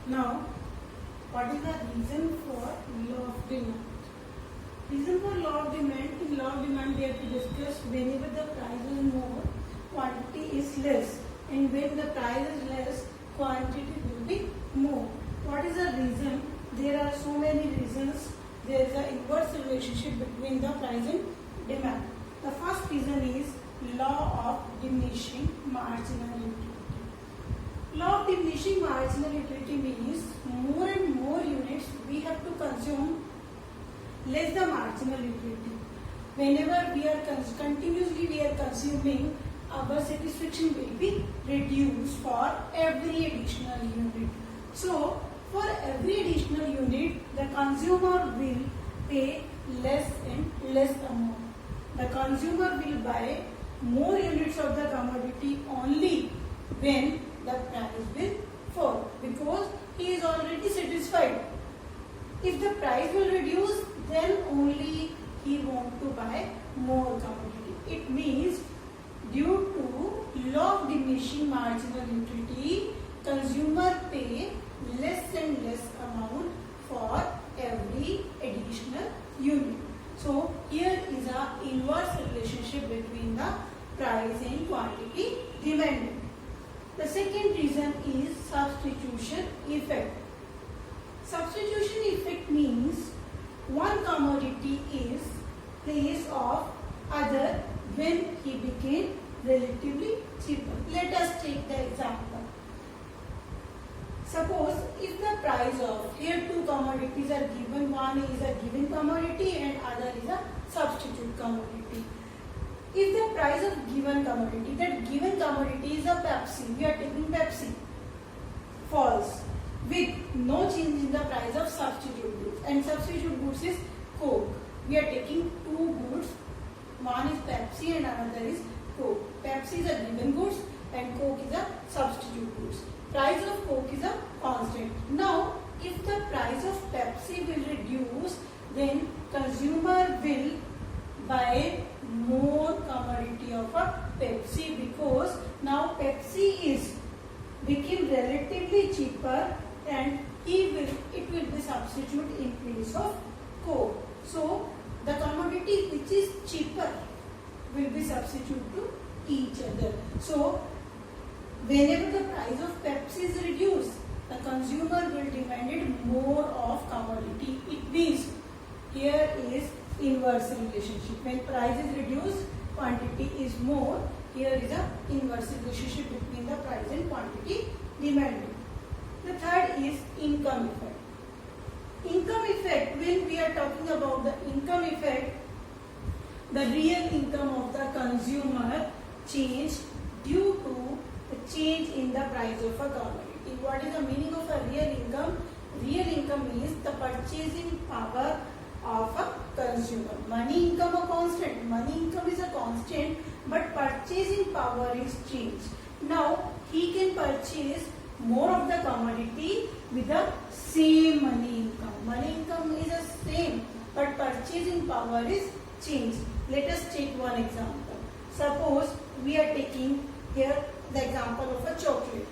Now, what is the reason for law of demand? Reason for law of demand, in law of demand we have to discuss whenever the price is more, quantity is less, and when the price is less, quantity will be more. What is the reason? There are so many reasons. There is an inverse relationship between the price and demand. The first reason is law of diminishing marginal utility. Law of diminishing marginal utility means more and more units we have to consume, less the marginal utility. Whenever we are continuously consuming, our satisfaction will be reduced for every additional unit. So, for every additional unit, the consumer will pay less and less amount. The consumer will buy more units of the commodity only when the price will fall, because he is already satisfied. If the price will reduce, then only he want to buy more commodity. It means due to law of diminishing marginal utility, consumer pay less and less amount for every additional unit. So here is a inverse relationship between the price and quantity demanded. The second reason is substitution effect. Substitution effect means one commodity is placed of other when he became relatively cheaper. Let us take the example. Suppose if the price of, here two commodities are given, one is a given commodity and other is a substitute commodity. If the price of given commodity, that given commodity is a Pepsi, we are taking Pepsi, falls with no change in the price of substitute goods, and substitute goods is Coke. We are taking two goods, one is Pepsi and another is Coke. Pepsi is a given goods and Coke is a substitute goods. Price of Coke is a constant. Now, if the price of Pepsi will reduce, then consumer will buy more commodity of a Pepsi, because now Pepsi is became relatively cheaper and it will be substitute in place of Coke. So the commodity which is cheaper will be substitute to each other. So whenever the price of Pepsi is reduced, the consumer will demand more of commodity. It means here is inverse relationship. When price is reduced, quantity is more. Here is a inverse relationship between the price and quantity demanded. The third is income effect. Income effect, when we are talking about the income effect, the real income of the consumer change due to the change in the price of a commodity. What is the meaning of a real income? Real income is the purchasing power of a consumer. Money income a constant. Money income is a constant, but purchasing power is changed. Now he can purchase more of the commodity with the same money income. Money income is the same, but purchasing power is changed. Let us take one example. Suppose we are taking here the example of a chocolate.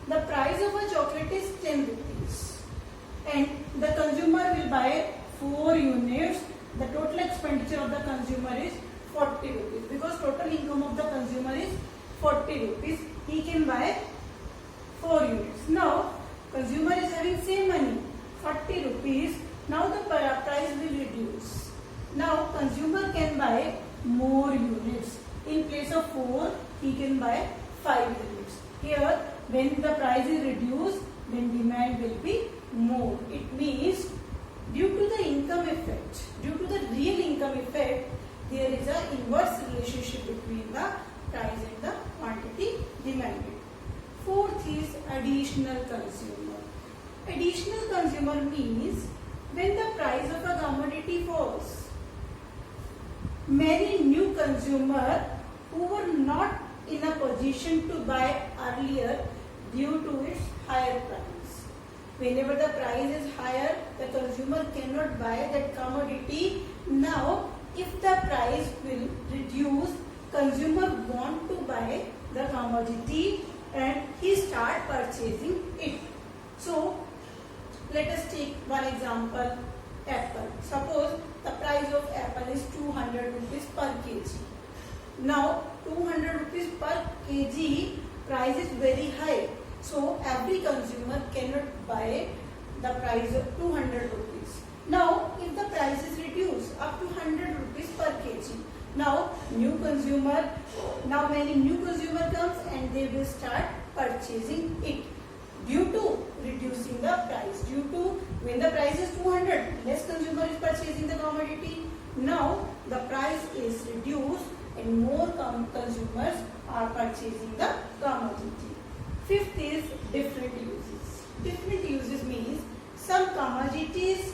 The price of a chocolate is 10 rupees and the consumer will buy 4 units. The total expenditure of the consumer is 40 rupees, because total income of the consumer is 40 rupees. He can buy 4 units. Now consumer is having same money, 40 rupees. Now the price will reduce. Now consumer can buy more units. In place of 4, he can buy 5 units. Here, when the price is reduced, then demand will be more. It means due to the income effect, due to the real income effect, there is an inverse relationship between the price and the quantity demanded. Fourth is additional consumer. Additional consumer means when the price of a commodity falls, many new consumers who were not in a position to buy earlier due to its higher price. Whenever the price is higher, the consumer cannot buy that commodity. Now, if the price will reduce, consumer want to buy the commodity and he start purchasing it. So let us take one example, apple. Suppose the price of apple is 200 rupees per kg. Now 200 rupees per kg price is very high. So every consumer cannot buy the price of 200 rupees. Now if the price is reduced up to 100 rupees per kg, now many new consumer comes and they will start purchasing it due to reducing the price. Due to when the price is 200, less consumer is purchasing the commodity. Now the price is reduced and more consumers are purchasing the commodity. Fifth is different uses. Different uses means some commodities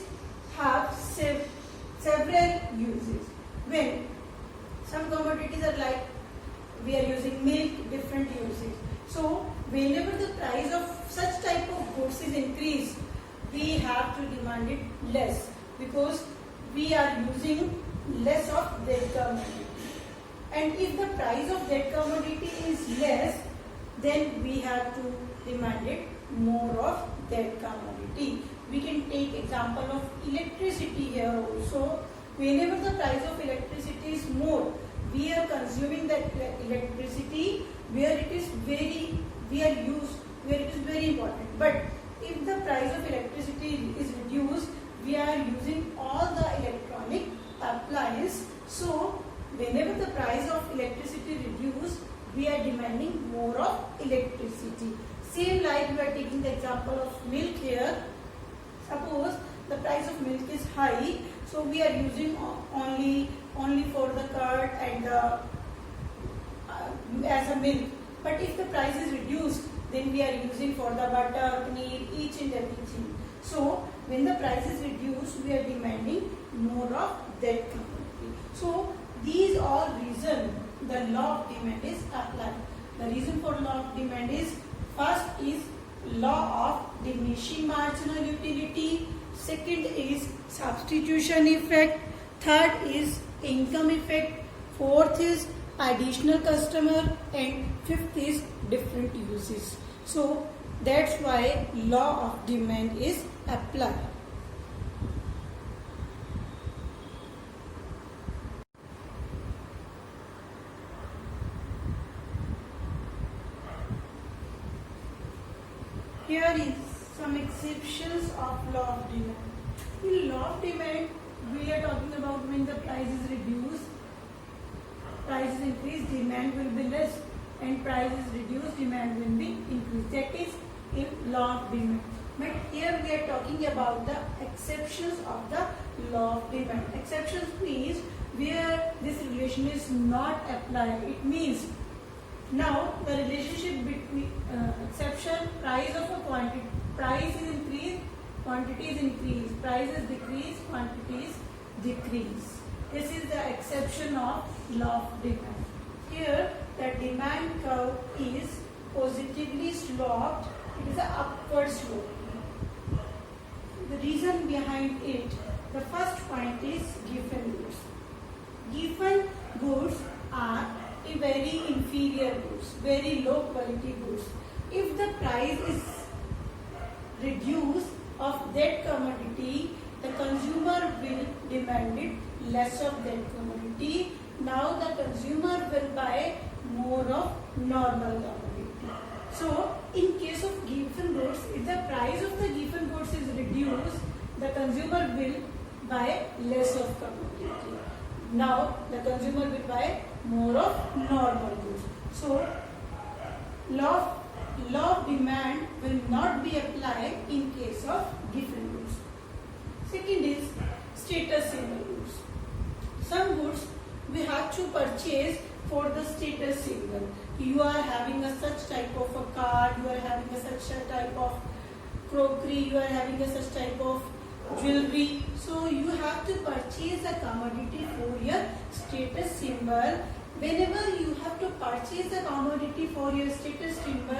have several uses. When some commodities are like we are using milk, different uses. So whenever the price of such type of goods is increased, we have to demand it less because we are using less of that commodity. And if the price of that commodity is less, then we have to demand it more of that commodity. We can take example of electricity here also. Whenever the price of electricity is more, we are consuming that electricity where it is very important. But if the price of electricity is reduced, we are using all the electronic appliances. So whenever the price of electricity reduced, we are demanding more of electricity. Same like we are taking the example of milk here. Suppose the price of milk is high, so we are using only for the curd and as a milk. But if the price is reduced, then we are using for the butter, paneer, each and everything. So when the price is reduced, we are demanding more of that commodity. So these all reasons the law of demand is applied. The reason for law of demand is, first is law of diminishing marginal utility, second is substitution effect, third is income effect, fourth is additional customer, and fifth is different uses. So that's why law of demand is applied. Here is some exceptions of law of demand. In law of demand, we are talking about when the price is reduced, price is increased, demand will be less, and price is reduced, demand will be increased. That is in law of demand. But here we are talking about the exceptions of the law of demand. Exceptions means where this relation is not applied. It means now the relationship between exception, price of a quantity, price is increased, quantity is increased, price is decreased, quantity is decreased. This is the exception of law of demand. Here the demand curve is positively sloped, it is an upward slope. The reason behind it, the first point is given goods. Given goods are a very inferior goods, very low quality goods. If the price is reduced of that commodity, the consumer will demand it less of that commodity. Now the consumer will buy more of normal commodity. So in case of given goods, if the price of the given goods is reduced, the consumer will buy less of commodity. Now the consumer will buy more of normal goods. So law of demand will not be applied in case of given goods. Second is status symbol goods. Some goods we have to purchase for the status symbol. You are having a such type of a car, you are having a such a type of crockery, you are having a such type of jewelry. So you have to purchase a commodity for your status symbol. Whenever you have to purchase a commodity for your status symbol,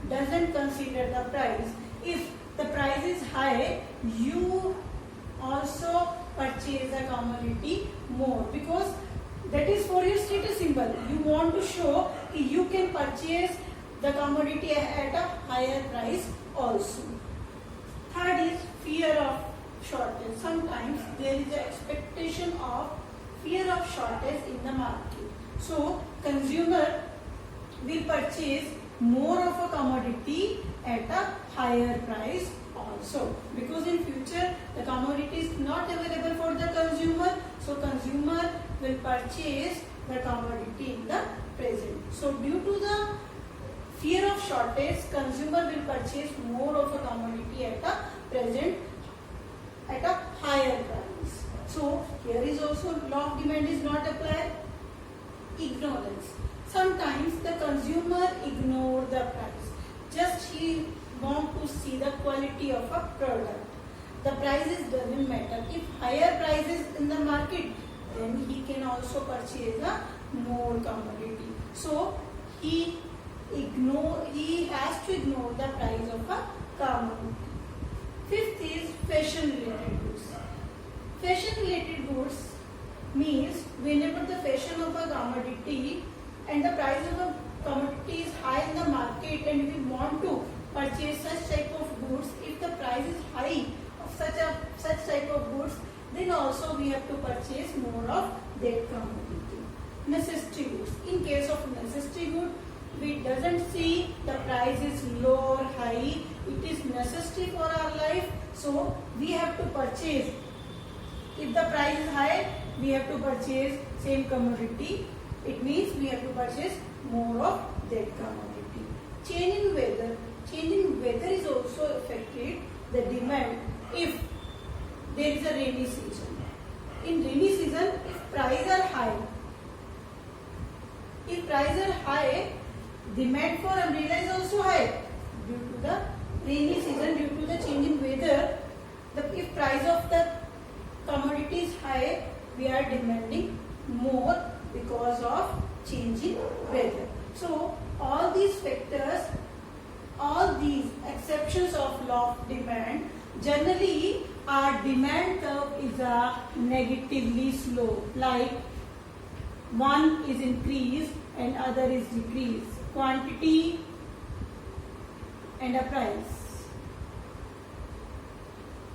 doesn't consider the price. If the price is high, you also purchase the commodity more because that is for your status symbol. You want to show that you can purchase the commodity at a higher price also. Third is So consumer will purchase more of a commodity at a higher price also, because in future the commodity is not available for the consumer, so consumer will purchase the commodity in the present. So due to the fear of shortage, consumer will purchase more of a commodity at a present at a higher price. So here is also law of demand is not applied. Ignorance. Sometimes the consumer ignore the price. Just he want to see the quality of a product. The prices doesn't matter. If higher prices in the market, then he can also purchase a more commodity. So he has to ignore the price of a commodity. Fifth is fashion related goods. Fashion related goods means whenever the fashion of a commodity and the price of a commodity is high in the market and we want to purchase such type of goods, if the price is high of such type of goods, then also we have to purchase more of that commodity. Necessity goods. In case of necessity good, we doesn't see the price is low or high. It is necessity for our life, so we have to purchase. If the price is high, we have to purchase same commodity. It means we have to purchase more of that commodity. Change in weather. Change in weather is also affected the demand if there is a rainy season. In rainy season, if prices are high, demand for umbrella is also high. Due to the rainy season, due to the change in weather, if price of the commodity is high, we are demanding more because of change in weather. So all these factors, all these exceptions of law of demand, generally our demand curve is a negatively slope, like one is increased and other is decreased. Quantity and a price.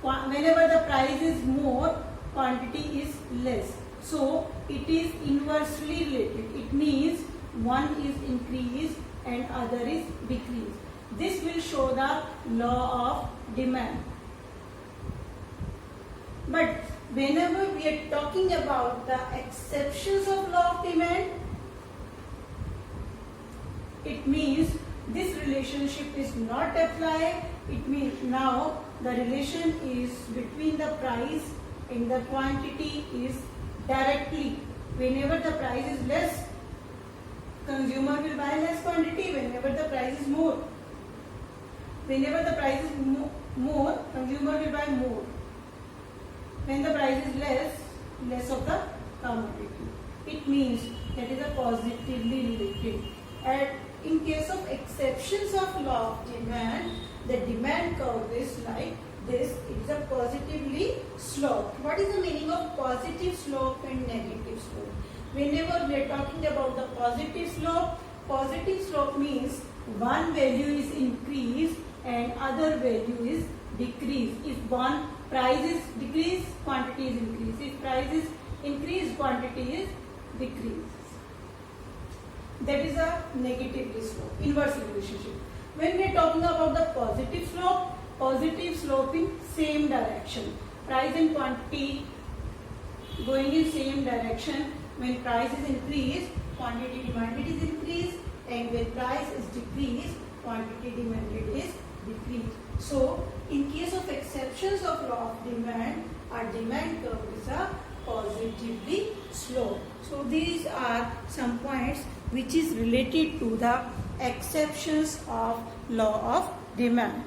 Whenever the price is more, quantity is less. So it is inversely related. It means one is increased and other is decreased. This will show the law of demand. But whenever we are talking about the exceptions of law of demand, it means this relationship is not applied. It means now the relation is between the price and the quantity is directly. Whenever the price is less, consumer will buy less quantity. Whenever the price is more, consumer will buy more. When the price is less of the commodity. It means that is a positively related. And in case of exceptions of law of demand, the demand curve is like this. It is a positively slope. What is the meaning of positive slope and negative slope? Whenever we are talking about the positive slope means one value is increased and other value is decreased. If one price is decreased, quantity is increased. If price is increased, quantity is decreased. That is a negatively slope, inverse relationship. When we are talking about the positive slope in same direction. Price and quantity going in same direction. When price is increased, quantity demanded is increased, and when price is decreased, quantity demanded is decreased. So, in case of exceptions of law of demand, our demand curve is a positively slope. So, these are some points which is related to the exceptions of law of demand.